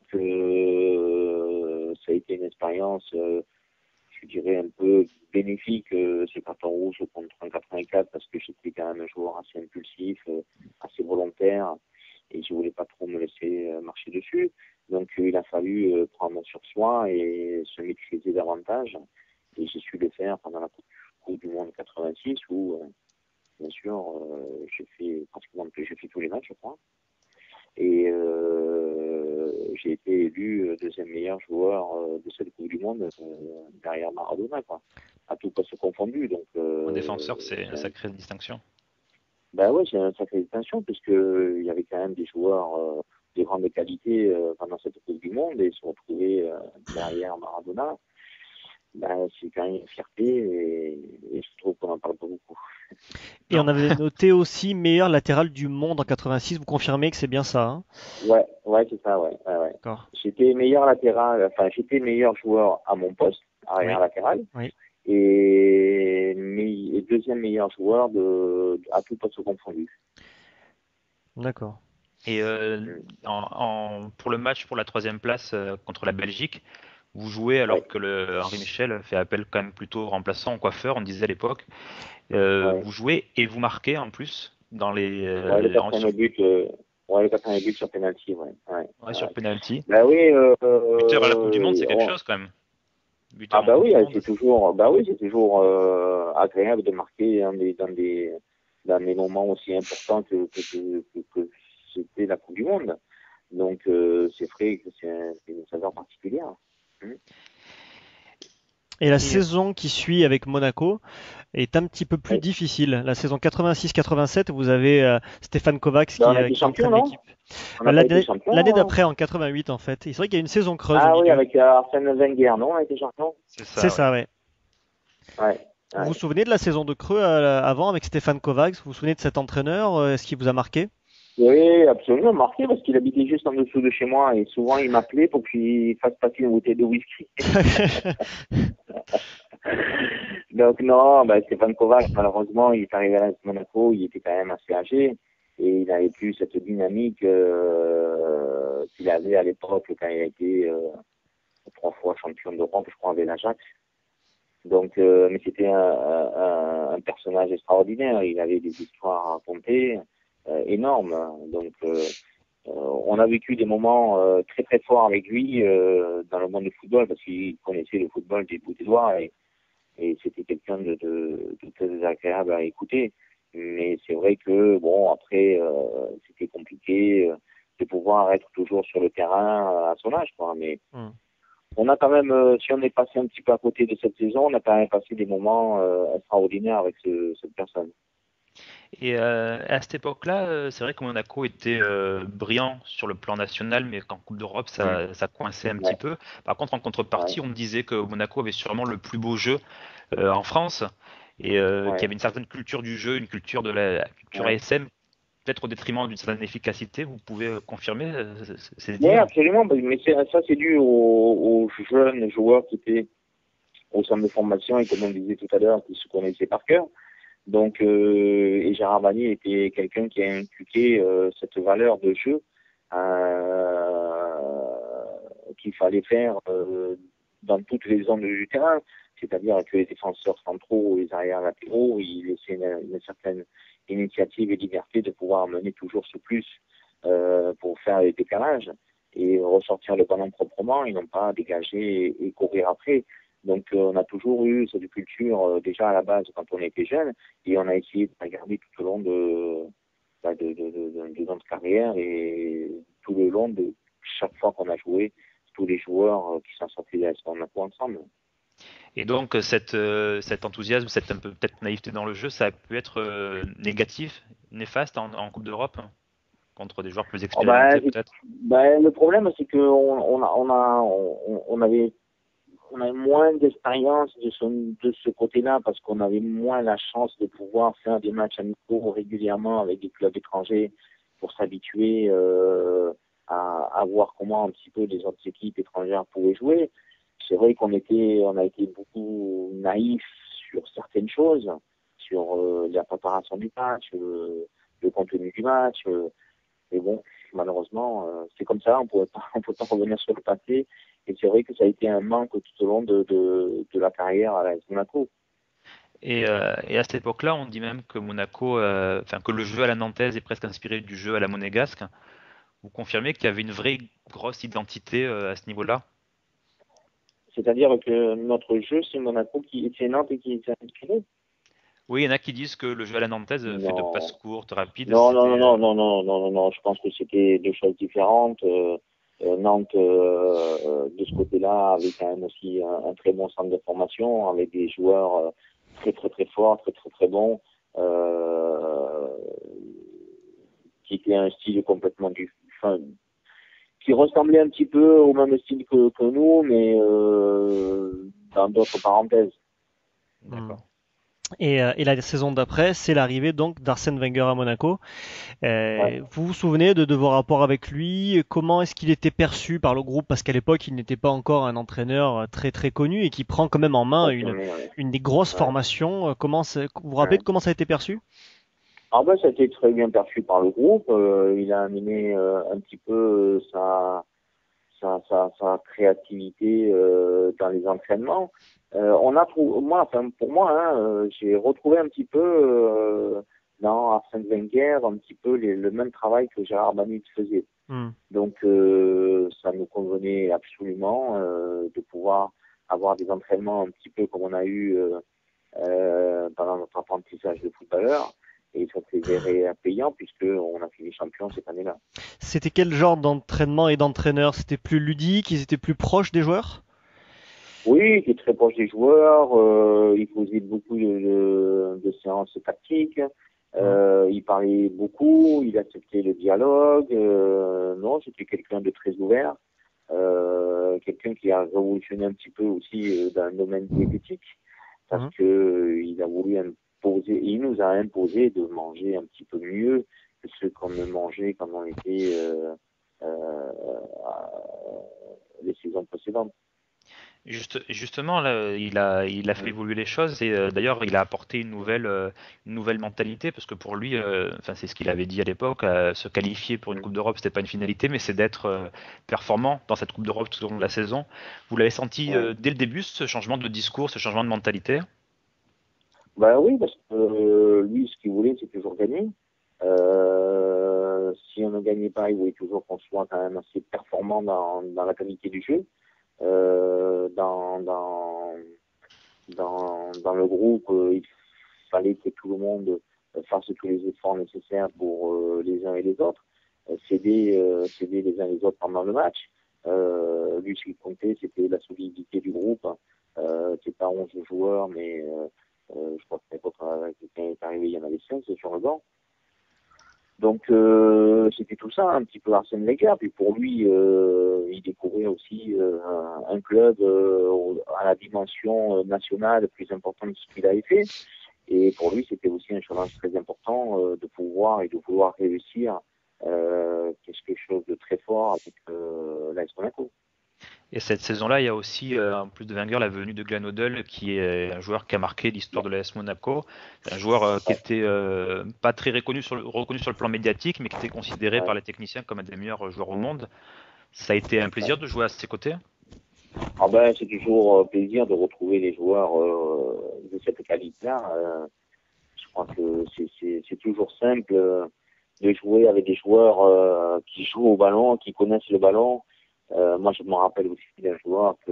ça a été une expérience, je dirais un peu bénéfique, ce carton rouge contre un 84 parce que j'étais quand même un joueur assez impulsif, assez volontaire et je voulais pas trop me laisser marcher dessus. Donc il a fallu prendre sur soi et se maîtriser davantage et j'ai su le faire pendant la Coupe du Monde 86 où bien sûr j'ai fait tous les matchs je crois et j'ai été élu deuxième meilleur joueur de cette Coupe du Monde derrière Maradona quoi, à tout poste confondu. Donc en défenseur, c'est une sacrée distinction. Ben ouais, c'est une sacrée distinction puisque il y avait quand même des joueurs de grande qualité pendant cette Coupe du Monde et se retrouver derrière Maradona. Ben, c'est quand même une fierté et je trouve qu'on n'en parle pas beaucoup. Et on avait noté aussi meilleur latéral du monde en 86. Vous confirmez que c'est bien ça, hein? Ouais, c'est ça, ouais. D'accord. J'étais meilleur latéral, j'étais meilleur joueur à mon poste, arrière latéral. Oui. Et deuxième meilleur joueur à tout poste confondu. D'accord. Et pour le match pour la 3e place contre la Belgique, vous jouez alors que Henri Michel fait appel quand même plutôt au remplaçant, au coiffeur, on disait à l'époque. Vous jouez et vous marquez en plus dans les. Le quatrième but sur penalty, sur penalty. Bah oui. Buteur à la Coupe du Monde, c'est quelque chose quand même. C'est toujours agréable de marquer dans des moments aussi importants que c'était la Coupe du Monde. Donc c'est vrai que c'est une saveur particulière. Et la saison qui suit avec Monaco est un petit peu plus difficile. La saison 86-87, vous avez Stéphane Kovacs qui entraîne l'équipe. L'année d'après, en 88 en fait. Et c'est vrai qu'il y a une saison creuse au milieu. Oui, avec Arsène Wenger, non, on a été champion. C'est ça, ouais. Vous vous souvenez de la saison de creux avant avec Stéphane Kovacs? Vous vous souvenez de cet entraîneur? Est-ce qu'il vous a marqué? Oui, absolument marqué parce qu'il habitait juste en dessous de chez moi et souvent il m'appelait pour qu'il fasse passer une bouteille de whisky. Donc non, Stéphane Kovacs, malheureusement, il est arrivé à Monaco, il était quand même assez âgé et il n'avait plus cette dynamique qu'il avait à l'époque quand il a été 3 fois champion d'Europe, je crois, avec l'Ajax. Donc, mais c'était un personnage extraordinaire. Il avait des histoires à raconter énormes. Donc, on a vécu des moments très très forts avec lui dans le monde du football parce qu'il connaissait le football des bouts des doigts et c'était quelqu'un de très agréable à écouter. Mais c'est vrai que bon, après, c'était compliqué de pouvoir être toujours sur le terrain à son âge, quoi. Mais on a quand même, si on est passé un petit peu à côté de cette saison, on a quand même passé des moments extraordinaires avec cette personne. Et à cette époque-là, c'est vrai que Monaco était brillant sur le plan national, mais qu'en Coupe d'Europe, Mm. ça coinçait un petit Ouais, peu. Par contre, en ouais, contrepartie, on me disait que Monaco avait sûrement le plus beau jeu en France et qu'il y ouais, avait une certaine culture du jeu, une culture de la culture ouais. ASM, peut-être au détriment d'une certaine efficacité. Vous pouvez confirmer ces Ouais, dires? absolument, mais ça, c'est dû aux jeunes joueurs qui étaient au centre de formation et comme on le disait tout à l'heure, qui se connaissaient par cœur. Donc, et Gérard Vanier était quelqu'un qui a inculqué cette valeur de jeu qu'il fallait faire dans toutes les zones du terrain, c'est-à-dire que les défenseurs centraux et les arrières latéraux, ils laissaient une certaine initiative et liberté de pouvoir mener toujours ce plus pour faire les décalages et ressortir le ballon proprement et non pas dégager et courir après. Donc on a toujours eu cette culture déjà à la base quand on était jeune et on a essayé de la garder tout au long de notre carrière et tout le long de chaque fois qu'on a joué, tous les joueurs qui sont sortis de la Monaco ensemble. Et donc cet enthousiasme, cette un peu peut-être naïveté dans le jeu, ça a pu être négatif, néfaste en Coupe d'Europe contre des joueurs plus Oh ben, expérimentés peut-être. le problème c'est que on avait moins d'expérience de ce côté-là parce qu'on avait moins la chance de pouvoir faire des matchs amicaux régulièrement avec des clubs étrangers pour s'habituer à voir comment un petit peu les autres équipes étrangères pouvaient jouer. C'est vrai on a été beaucoup naïfs sur certaines choses, sur la préparation du match, le contenu du match. Mais bon, malheureusement, c'est comme ça, on peut pas revenir sur le passé. Et c'est vrai que ça a été un manque tout au long de la carrière à l'AS Monaco. Et à cette époque-là, on dit même que Monaco, enfin que le jeu à la nantaise est presque inspiré du jeu à la monégasque. Vous confirmez qu'il y avait une vraie grosse identité à ce niveau-là? C'est-à-dire que notre jeu, c'est Monaco c'est Nantes qui s'est inspiré. Oui, il y en a qui disent que le jeu à la nantaise, fait de passes Non. courtes, rapides, Non, non, c'était. non, non, non, non, non, non, non. Je pense que c'était deux choses différentes. Nantes, de ce côté-là, avait quand même aussi un très bon centre de formation, avec des joueurs très, très, très forts, très, très, très bons, euh, qui était un style complètement enfin, qui ressemblait un petit peu au même style que nous, mais dans d'autres parenthèses. Hmm. D'accord. Et la saison d'après, c'est l'arrivée donc d'Arsène Wenger à Monaco. Ouais. Vous vous souvenez de vos rapports avec lui? Comment est-ce qu'il était perçu par le groupe? Parce qu'à l'époque, il n'était pas encore un entraîneur très très connu et qui prend quand même en main Confirmé, ouais. une des grosses Ouais. formations. Vous vous rappelez Ouais. de comment ça a été perçu? Ah ben, ça a été très bien perçu par le groupe. Il a amené un petit peu sa créativité dans les entraînements. On a trouvé, moi, enfin, pour moi, hein, j'ai retrouvé un petit peu dans Arsène Wenger un petit peu le même travail que Gérard Banit faisait. Hmm. Donc, ça nous convenait absolument de pouvoir avoir des entraînements un petit peu comme on a eu pendant notre apprentissage de footballeur. Et ça s'est avéré payant puisqu'on a fini champion cette année-là. C'était quel genre d'entraînement et d'entraîneur? C'était plus ludique? Ils étaient plus proches des joueurs? Oui, il était très proche des joueurs. Il faisait beaucoup de séances tactiques. Hmm. Il parlait beaucoup. Il acceptait le dialogue. Non, c'était quelqu'un de très ouvert. Quelqu'un qui a révolutionné un petit peu aussi dans le domaine diététique parce Hmm. que il a voulu imposer, il nous a imposé de manger un petit peu mieux que ce qu'on ne mangeait quand on était les saisons précédentes. Justement, là, il a fait évoluer les choses et d'ailleurs, il a apporté une nouvelle mentalité parce que pour lui, enfin, c'est ce qu'il avait dit à l'époque, se qualifier pour une Coupe d'Europe, c'était pas une finalité, mais c'est d'être performant dans cette Coupe d'Europe tout au long de la saison. Vous l'avez senti Ouais. dès le début, ce changement de discours, ce changement de mentalité? Ben oui, parce que lui, ce qu'il voulait, c'est toujours gagner. Si on ne gagnait pas, il voulait toujours qu'on soit quand même assez performant dans la qualité du jeu. Euh, dans, dans, dans le groupe, il fallait que tout le monde fasse tous les efforts nécessaires pour les uns et les autres, s'aider les uns les autres pendant le match. Lui, ce qui comptait, c'était la solidité du groupe. C'est pas 11 joueurs, mais Je crois que l'époque, quand il est arrivé, il y en avait 5 sur le banc. Donc c'était tout ça, un petit peu Arsène Wenger. Puis pour lui, il découvrait aussi un club à la dimension nationale plus importante de ce qu'il avait fait. Et pour lui, c'était aussi un challenge très important de pouvoir et de vouloir réussir quelque chose de très fort avec l'AS Monaco. Et cette saison-là, il y a aussi, en plus de Wenger, la venue de Glenn Hoddle, qui est un joueur qui a marqué l'histoire de l'AS Monaco. Un joueur qui était pas très reconnu sur le plan médiatique, mais qui était considéré par les techniciens comme un des meilleurs joueurs au monde. Ça a été un plaisir de jouer à ses côtés. Ah ben, c'est toujours plaisir de retrouver les joueurs de cette qualité-là. Je crois que c'est toujours simple de jouer avec des joueurs qui jouent au ballon, qui connaissent le ballon. Moi, je me rappelle aussi d'un joueur qui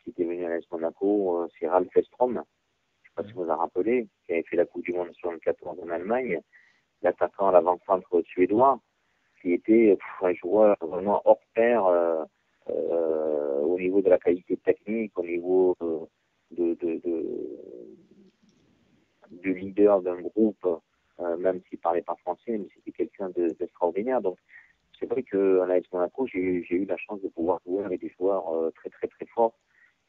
était venu à l'AS Monaco, c'est Ralf Estrom. Je ne sais pas si vous vous en rappelez, qui avait fait la Coupe du Monde 74 en Allemagne, l'attaquant à l'avant-centre suédois, qui était un joueur vraiment hors pair au niveau de la qualité technique, au niveau de leader d'un groupe, même s'il ne parlait pas français, mais c'était quelqu'un d'extraordinaire. Donc, c'est vrai qu'à l'AS Monaco, j'ai eu la chance de pouvoir jouer avec des joueurs très, très, très forts,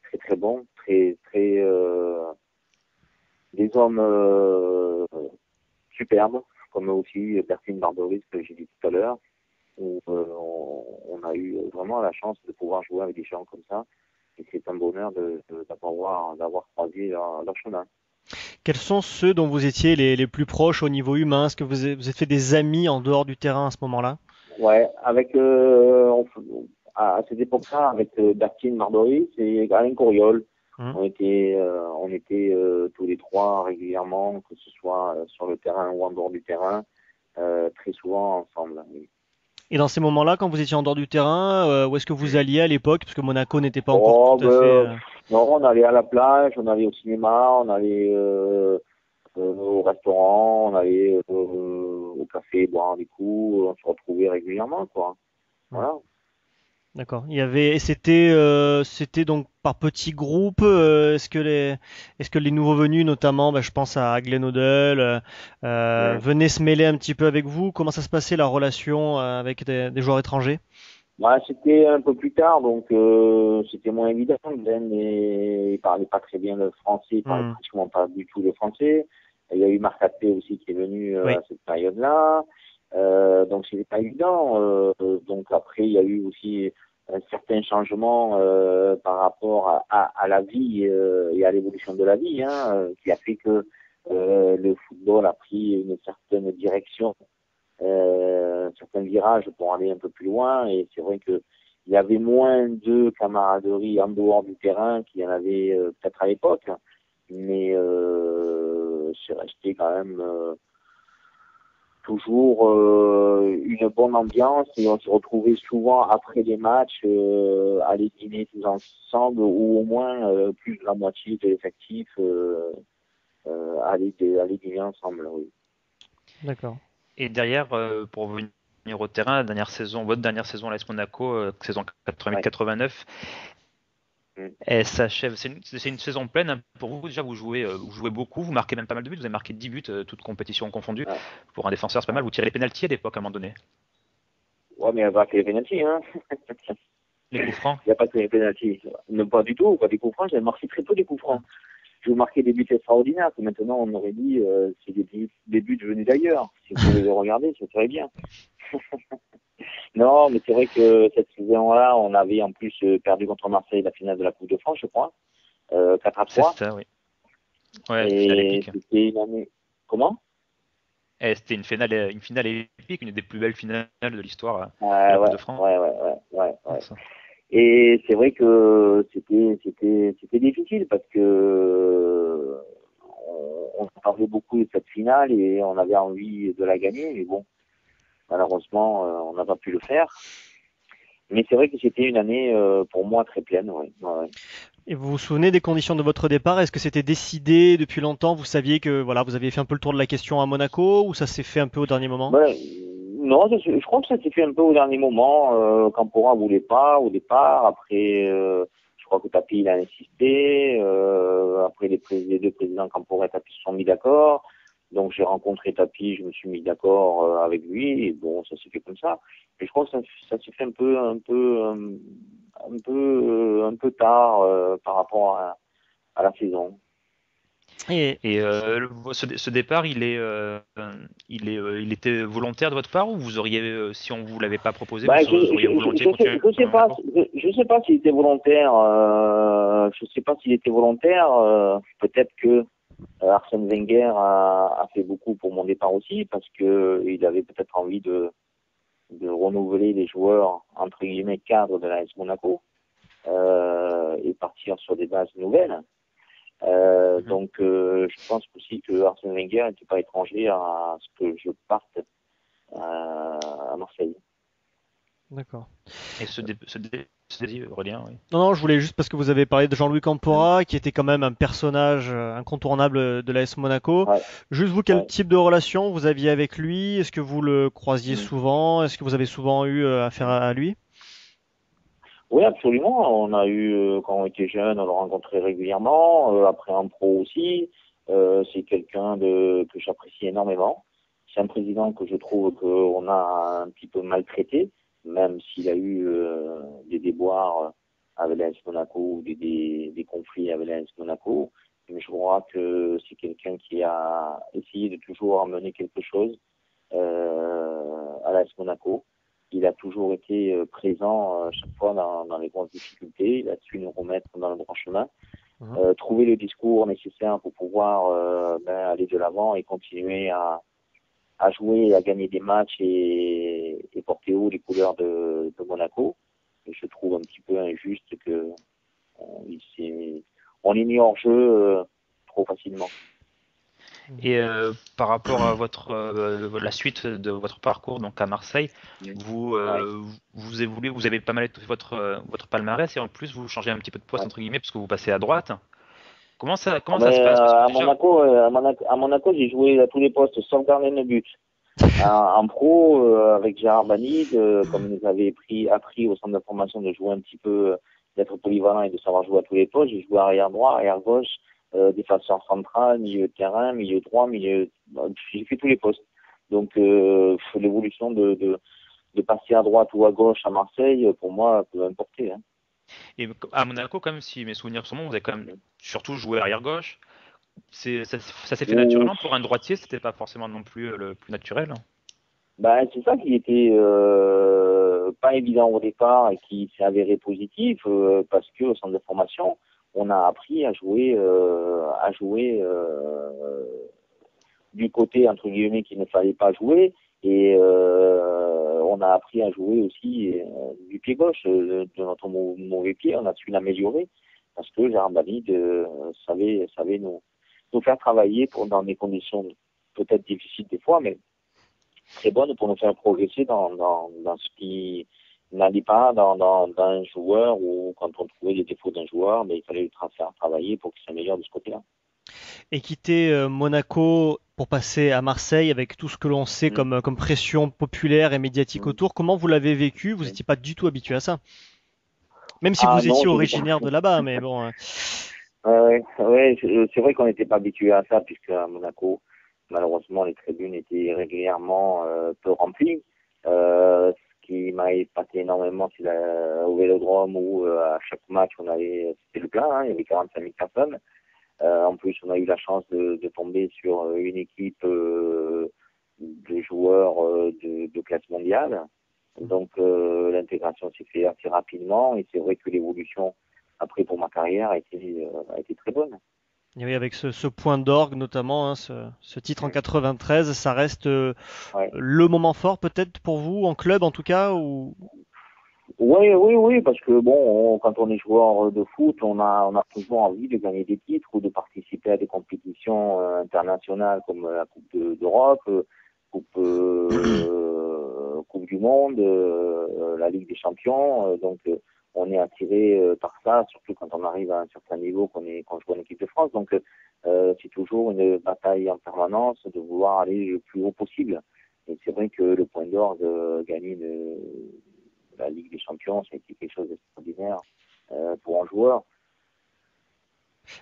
très, très bons, des hommes superbes, comme aussi Bertine Barberis, que j'ai dit tout à l'heure, où on a eu vraiment la chance de pouvoir jouer avec des gens comme ça. Et c'est un bonheur d'avoir croisé leur chemin. Quels sont ceux dont vous étiez les plus proches au niveau humain? Est-ce que vous êtes fait des amis en dehors du terrain à ce moment-là? Ouais, avec à cette époque-là, avec Bertine Barberis et Alain Coriol. On était tous les trois régulièrement, que ce soit sur le terrain ou en dehors du terrain, très souvent ensemble. Oui. Et dans ces moments-là, quand vous étiez en dehors du terrain, où est-ce que vous alliez à l'époque? Parce que Monaco n'était pas encore tout à fait... Non, on allait à la plage, on allait au cinéma, on allait au restaurant, on allait au café boire des coups, on se retrouvait régulièrement, quoi. Voilà. D'accord. Et c'était donc par petits groupes. Est-ce que les nouveaux venus, notamment, je pense à Glenn Hoddle, venaient se mêler un petit peu avec vous? Comment ça se passait la relation avec des joueurs étrangers? C'était un peu plus tard, donc c'était moins évident. Glenn, il parlait pas très bien le français, il parlait pratiquement pas du tout le français. Il y a eu Marc Appé aussi qui est venu à cette période-là. Donc c'était pas évident. Donc après il y a eu aussi un certain changement par rapport à la vie et à l'évolution de la vie, qui a fait que le football a pris une certaine direction, un certain virage pour aller un peu plus loin. Et c'est vrai que il y avait moins de camaraderie en dehors du terrain qu'il y en avait peut-être à l'époque, mais c'est resté quand même toujours une bonne ambiance, et on se retrouvait souvent après les matchs aller dîner tous ensemble, ou au moins plus de la moitié de l'effectif aller dîner ensemble. Oui. D'accord. Et derrière, pour revenir au terrain, votre dernière saison à l'AS Monaco, saison 88-89, elle s'achève. C'est une saison pleine, hein. Pour vous, déjà, vous jouez beaucoup, vous marquez même pas mal de buts, vous avez marqué 10 buts, toutes compétitions confondues. Ouais. Pour un défenseur, c'est pas mal. Vous tirez les pénaltys à l'époque, à un moment donné. Ouais, mais il n'y a pas que les pénaltys, hein. Les coups francs. Il n'y a pas que les pénaltys. Non, pas du tout, pas des coups francs, j'ai marqué très peu des coups francs. Je vous marquais des buts extraordinaires, que maintenant on aurait dit c'est des buts venus d'ailleurs. Si vous pouvez les regarder, ça serait bien. Non, mais c'est vrai que cette saison-là, on avait en plus perdu contre Marseille la finale de la Coupe de France, je crois. 4-3. C'est ça, oui. Ouais, et c'était une année. Comment? C'était une finale épique, une des plus belles finales de l'histoire de la Coupe de France. Ouais. Et c'est vrai que c'était difficile parce que on parlait beaucoup de cette finale et on avait envie de la gagner, mais bon, malheureusement, on n'a pas pu le faire. Mais c'est vrai que c'était une année pour moi très pleine. Ouais. Et vous vous souvenez des conditions de votre départ? Est-ce que c'était décidé depuis longtemps? Vous saviez que voilà, vous aviez fait un peu le tour de la question à Monaco, ou ça s'est fait un peu au dernier moment? Non, je crois que ça s'est fait un peu au dernier moment. Campora voulait pas au départ. Après, je crois que Tapi il a insisté. Après les deux présidents Camporra et Tapi se sont mis d'accord. Donc j'ai rencontré Tapi, je me suis mis d'accord avec lui, et bon, ça s'est fait comme ça. Et je crois que ça s'est fait un peu tard par rapport à la saison. Et Ce départ, il était volontaire de votre part ou vous auriez, si on vous l'avait pas proposé, Bah, vous auriez volontiers continué je sais pas, je sais pas s'il était volontaire. Je sais pas s'il était volontaire. Peut-être que Arsène Wenger a fait beaucoup pour mon départ aussi, parce que il avait peut-être envie de renouveler les joueurs entre guillemets cadres de l'AS Monaco et partir sur des bases nouvelles. Donc je pense aussi que Arsène Wenger n'était pas étranger à ce que je parte à Marseille. d'accord. Et Aurélien, oui. Non, je voulais juste parce que vous avez parlé de Jean-Louis Campora, qui était quand même un personnage incontournable de l'AS Monaco. Ouais. Juste vous, quel type de relation vous aviez avec lui? Est-ce que vous le croisiez souvent? Est-ce que vous avez souvent eu affaire à lui? Oui, absolument. On a eu, quand on était jeune, on le rencontrait régulièrement. Après en pro aussi. C'est quelqu'un que j'apprécie énormément. C'est un président que je trouve qu'on a un petit peu maltraité, même s'il a eu des déboires avec l'AS Monaco ou des conflits avec l'AS Monaco. Mais je crois que c'est quelqu'un qui a essayé de toujours amener quelque chose à l'AS Monaco. Il a toujours été présent chaque fois dans les grosses difficultés. Il a su nous remettre dans le droit chemin. Trouver le discours nécessaire pour pouvoir aller de l'avant et continuer à jouer, à gagner des matchs et porter haut les couleurs de Monaco. Et je trouve un petit peu injuste que on ignore jeu trop facilement. Et par rapport à la suite de votre parcours donc à Marseille, vous avez pas mal étoffé votre palmarès et en plus vous changez un petit peu de poste entre guillemets parce que vous passez à droite. Comment ça se passe? Parce que à Monaco, j'ai joué à tous les postes sauf gardien de but. En pro, avec Gérard Banide, comme il nous avait appris au centre de formation de jouer un petit peu, d'être polyvalent et de savoir jouer à tous les postes, j'ai joué arrière droit, arrière gauche, défenseur central, milieu de terrain, milieu droit, j'ai fait tous les postes. Donc l'évolution de passer à droite ou à gauche à Marseille, pour moi, peut importer. Hein. Et à Monaco, quand même, si mes souvenirs sont bons, vous avez quand même surtout joué arrière gauche. Ça s'est fait naturellement pour un droitier, c'était pas forcément non plus le plus naturel. Ben, c'est ça qui était pas évident au départ et qui s'est avéré positif parce que au centre de formation, on a appris à jouer du côté entre guillemets qu'il ne fallait pas jouer et on a appris à jouer aussi du pied gauche, de notre mauvais pied, on a su l'améliorer parce que Gérard Banide savait nous faire travailler dans des conditions peut-être difficiles des fois, mais très bonnes pour nous faire progresser dans ce qui n'allait pas dans un joueur ou quand on trouvait les défauts d'un joueur, mais il fallait le faire travailler pour qu'il s'améliore de ce côté-là. Et quitter Monaco pour passer à Marseille avec tout ce que l'on sait comme pression populaire et médiatique autour, comment vous l'avez vécu? Vous n'étiez pas du tout habitué à ça. Même si vous étiez originaire de là-bas, mais bon. Ouais, c'est vrai qu'on n'était pas habitué à ça, puisque à Monaco, malheureusement, les tribunes étaient régulièrement peu remplies. Ce qui m'a épaté énormément, c'est au Vélodrome où à chaque match, c'était le plein, hein, il y avait 45 000 personnes. En plus, on a eu la chance de tomber sur une équipe de joueurs de classe mondiale. Donc l'intégration s'est faite assez rapidement et c'est vrai que l'évolution après pour ma carrière a été très bonne. Et oui, avec ce point d'orgue notamment, hein, ce titre en 93, ça reste le moment fort peut-être pour vous, en club en tout cas ou... Oui, parce que bon, quand on est joueur de foot, on a toujours envie de gagner des titres ou de participer à des compétitions internationales comme la Coupe d'Europe, Coupe du Monde, la Ligue des Champions. Donc on est attiré par ça, surtout quand on arrive à un certain niveau qu'on joue en équipe de France. Donc c'est toujours une bataille en permanence de vouloir aller le plus haut possible. Et c'est vrai que le point d'orgue de gagner la Ligue des Champions, ça a été quelque chose d'extraordinaire pour un joueur.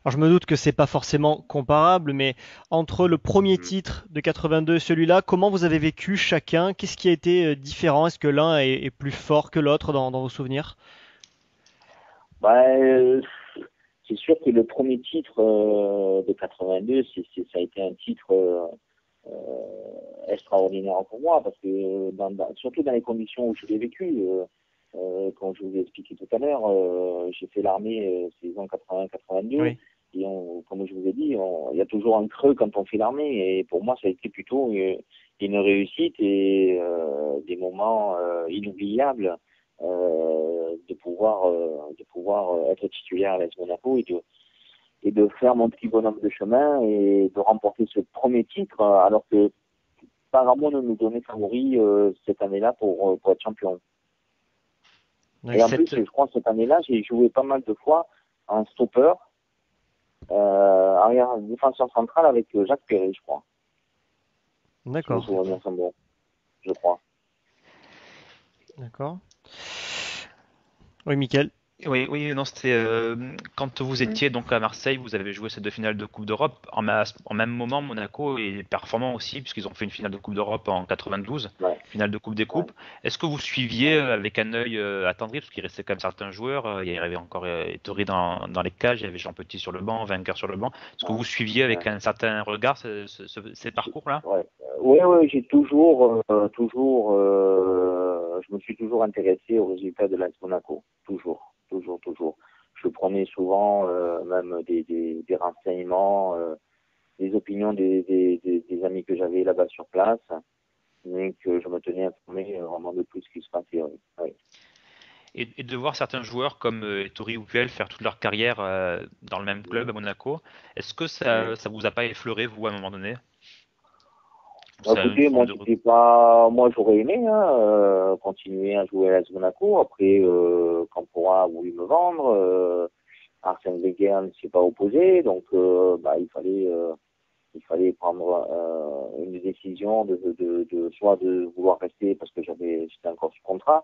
Alors je me doute que c'est pas forcément comparable, mais entre le premier Mhm. titre de 82 et celui-là, comment vous avez vécu chacun? Qu'est-ce qui a été différent? Est-ce que l'un est plus fort que l'autre dans vos souvenirs? Bah, c'est sûr que le premier titre de 82, ça a été un titre extraordinaire pour moi, parce que surtout dans les conditions où je l'ai vécu, comme je vous ai expliqué tout à l'heure, j'ai fait l'armée saison 80-82, Oui, et comme je vous ai dit, il y a toujours un creux quand on fait l'armée, et pour moi ça a été plutôt une réussite et des moments inoubliables de pouvoir être titulaire à l'AS Monaco et de faire mon petit bonhomme de chemin et de remporter ce premier titre, alors que Paramount nous donnait favori cette année-là pour être champion. avec Et en plus, cette... je crois que cette année-là, j'ai joué pas mal de fois en stopper, arrière défenseur central avec Jacques Perret, je crois. Si mes D'accord, souvenirs sont bons, je crois. d'accord. Oui, Mickaël. Oui, oui, non, c'était quand vous étiez donc à Marseille, vous avez joué ces deux finales de Coupe d'Europe. En même moment, Monaco est performant aussi, puisqu'ils ont fait une finale de Coupe d'Europe en 92, Ouais, finale de Coupe des ouais, Coupes. Est-ce que vous suiviez ouais. avec un œil attendri, parce qu'il restait quand même certains joueurs, il y avait encore Ettori dans les cages, il y avait Jean Petit sur le banc, Vainqueur sur le banc. Est-ce que Ouais, vous suiviez ouais. avec un certain regard ces J'ai- parcours-là? Ouais, j'ai toujours, je me suis toujours intéressé aux résultats de l'AS Monaco. Toujours, toujours, toujours. Je prenais souvent même des renseignements, des opinions des amis que j'avais là-bas sur place, et que je me tenais informé vraiment de tout ce qui se passait. Oui. Oui. Et de voir certains joueurs comme Ettori ou Puel faire toute leur carrière dans le même club Mhm. à Monaco, est-ce que Mhm. ça vous a pas effleuré, vous, à un moment donné? Bah, Ça a une écoutez, forme moi de... c'était pas, moi j'aurais aimé continuer à jouer à l'AS Monaco. Après, Campora a voulu me vendre. Arsène Wenger ne s'y est pas opposé, donc il fallait prendre une décision de soit de vouloir rester parce que j'étais encore sous contrat,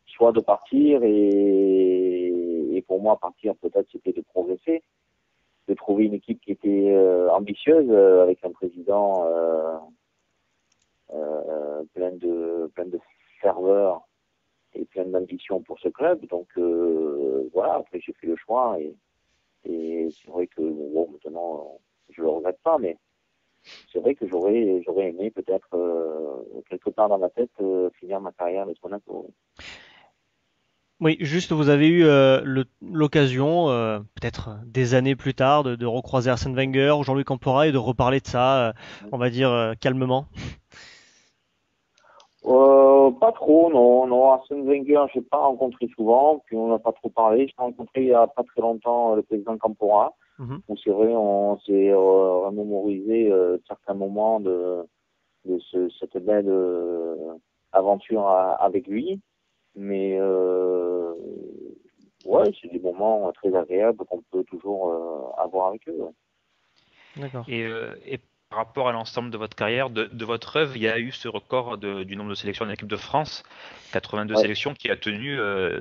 soit de partir et pour moi partir peut-être c'était de progresser, de trouver une équipe qui était ambitieuse avec un président plein de ferveur et plein d'ambition pour ce club. Donc voilà, après j'ai fait le choix et c'est vrai que bon maintenant je le regrette pas, mais c'est vrai que j'aurais aimé peut-être quelque part dans ma tête finir ma carrière avec Monaco. Oui, juste vous avez eu l'occasion, peut-être des années plus tard, de recroiser Arsène Wenger ou Jean-Luc Campora et de reparler de ça, on va dire calmement. Pas trop, non, non. Arsène Wenger, j'ai pas rencontré souvent, puis on n'a pas trop parlé. J'ai rencontré il y a pas très longtemps le président Campora, Mhm. où c'est vrai, on s'est remémorisé certains moments cette belle aventure avec lui. Mais ouais, c'est des moments très agréables qu'on peut toujours avoir avec eux. Ouais. D'accord. Et par rapport à l'ensemble de votre carrière, de votre œuvre, il y a eu ce record du nombre de sélections en équipe de France, 82 Ouais. sélections, qui a tenu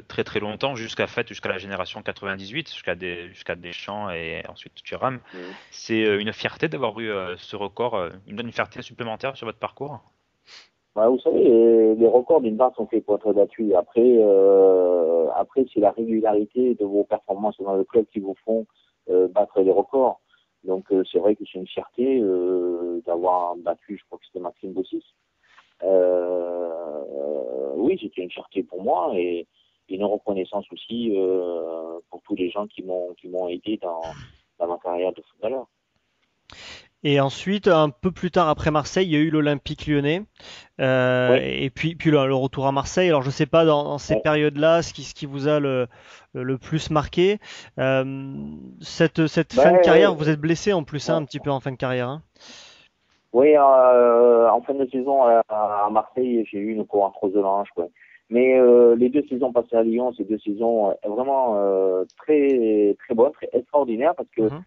très très longtemps, jusqu'à la génération 98, jusqu'à Deschamps et ensuite Thuram. Mhm. C'est une fierté d'avoir eu ce record, il me donne une fierté supplémentaire sur votre parcours. Bah, vous savez, les records d'une part sont faits pour être battus. Après, c'est la régularité de vos performances dans le club qui vous font battre les records. Donc, c'est vrai que c'est une fierté d'avoir battu, je crois que c'était Maxime Bossis. Oui, c'était une fierté pour moi et une reconnaissance aussi pour tous les gens qui m'ont aidé dans ma carrière de footballeur. Et ensuite, un peu plus tard après Marseille, il y a eu l'Olympique Lyonnais. Oui, Et puis le retour à Marseille. Alors je sais pas dans ces ouais, périodes-là ce qui vous a le plus marqué. Cette fin de carrière, ben, vous êtes blessé en plus hein, un ouais. petit peu en fin de carrière. Hein. Oui, en fin de saison à Marseille, j'ai eu une coarthrose de la hanche, quoi. Mais les deux saisons passées à Lyon, c'est deux saisons vraiment très très bonnes, très extraordinaires parce que Mhm.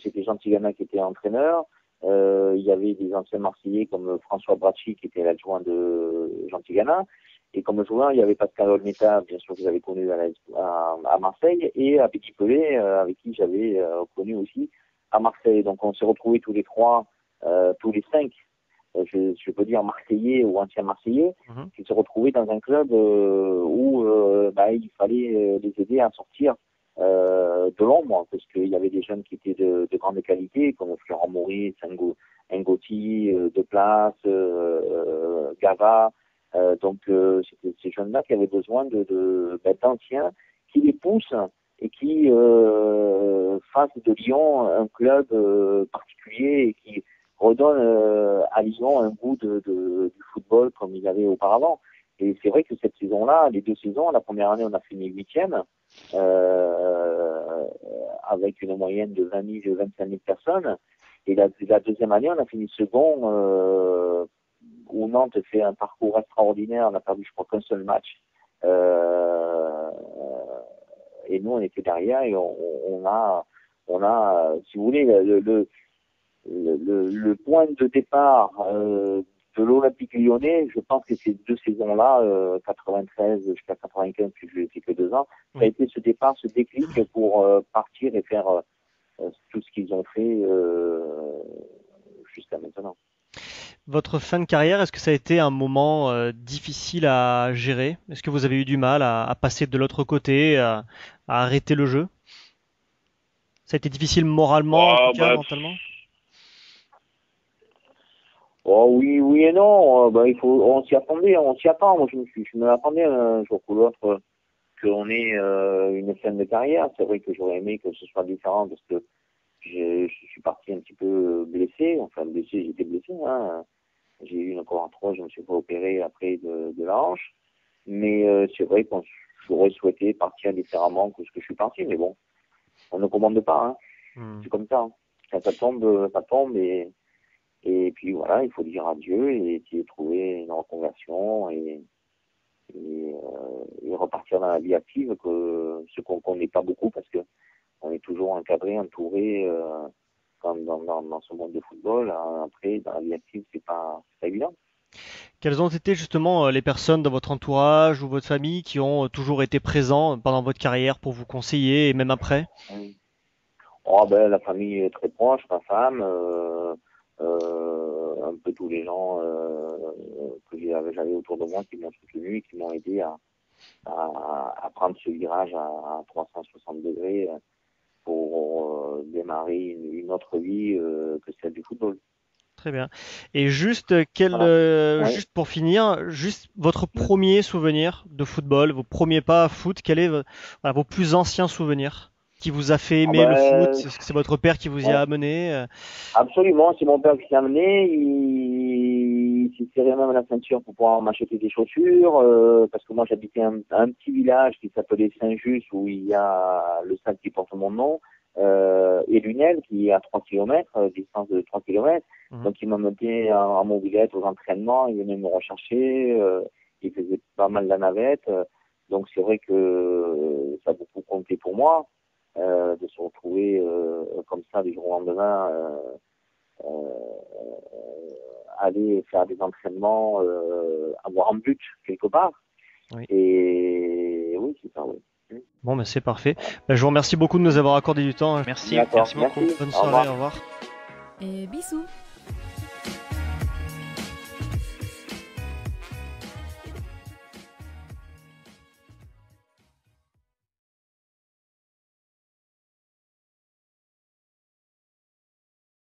c'était Jean Tigana qui était entraîneur. Il y avait des anciens Marseillais comme François Bracci qui était l'adjoint de Jean Tigana. Et comme joueur, il y avait Pascal Olmeta, bien sûr, que j'avais connu à Marseille, et à Petit Pelé, avec qui j'avais connu aussi à Marseille. Donc on s'est retrouvés tous les trois, tous les cinq, je peux dire Marseillais ou anciens Marseillais, qui se retrouvaient dans un club où il fallait les aider à sortir de l'ombre, parce qu'il y avait des jeunes qui étaient de grande qualité, comme Florent Maurice, Ngotti, Deplace, Gava. Donc c'était ces jeunes-là qui avaient besoin d'anciens qui les poussent et qui fassent de Lyon un club particulier et qui redonne à Lyon un goût du football comme il avait auparavant. Et c'est vrai que cette saison-là, les 2 saisons, la première année on a fini 8e, avec une moyenne de 20 000, 25 000 personnes. Et la deuxième année, on a fini second, où Nantes fait un parcours extraordinaire. On a perdu, je crois, qu'un seul match. Et nous, on était derrière et on a, si vous voulez, le point de départ de l'Olympique Lyonnais, je pense que ces 2 saisons-là, 93 jusqu'à 95, puis je n'ai fait que 2 ans, ça a été ce départ, ce déclic pour partir et faire tout ce qu'ils ont fait jusqu'à maintenant. Votre fin de carrière, est-ce que ça a été un moment difficile à gérer? Est-ce que vous avez eu du mal à passer de l'autre côté, à arrêter le jeu? Ça a été difficile moralement, en tout cas, mentalement? Oh oui et non. On s'y attendait, on s'y attend. Moi, je me l'attendais un jour ou l'autre qu'on ait une fin de carrière. C'est vrai que j'aurais aimé que ce soit différent parce que je suis parti un petit peu blessé. Enfin, blessé, j'étais blessé. J'ai eu une coarthrose, je me suis fait opérer après de la hanche. Mais c'est vrai que j'aurais souhaité partir différemment que ce que je suis parti. Mais bon, on ne commande pas. C'est comme ça. Quand ça tombe, ça tombe. Et puis voilà, il faut dire adieu et essayer de trouver une reconversion et repartir dans la vie active, ce qu'on connaît pas beaucoup parce que on est toujours encadré, entouré dans ce monde de football. Après, dans la vie active, c'est pas évident. Quelles ont été justement les personnes dans votre entourage ou votre famille qui ont toujours été présents pendant votre carrière pour vous conseiller et même après? La famille est très proche, ma femme, un peu tous les gens que j'avais autour de moi qui m'ont soutenu et qui m'ont aidé à prendre ce virage à 360 degrés pour démarrer une autre vie que celle du football. Très bien. Et juste juste pour finir, juste votre premier souvenir de football, vos premiers pas à foot, quel est vos plus anciens souvenirs qui vous a fait aimer le foot? Est-ce que c'est votre père qui vous y a amené? Absolument, c'est mon père qui s'y a amené. Il s'est serré même la ceinture pour pouvoir m'acheter des chaussures, parce que moi j'habitais un petit village qui s'appelait Saint-Just où il y a le stade qui porte mon nom. Et Lunel qui est à 3 km, distance de 3 km. Donc il m'a monté en mobilette aux entraînements, il venait me rechercher, il faisait pas mal la navette. Donc c'est vrai que ça a beaucoup compté pour moi de se retrouver comme ça du jour au lendemain, aller faire des entraînements, avoir un but quelque part. Oui. Et oui, c'est ça, oui. Bon, mais c'est parfait. Je vous remercie beaucoup de nous avoir accordé du temps. Merci beaucoup. Bonne soirée, au revoir. Et bisous.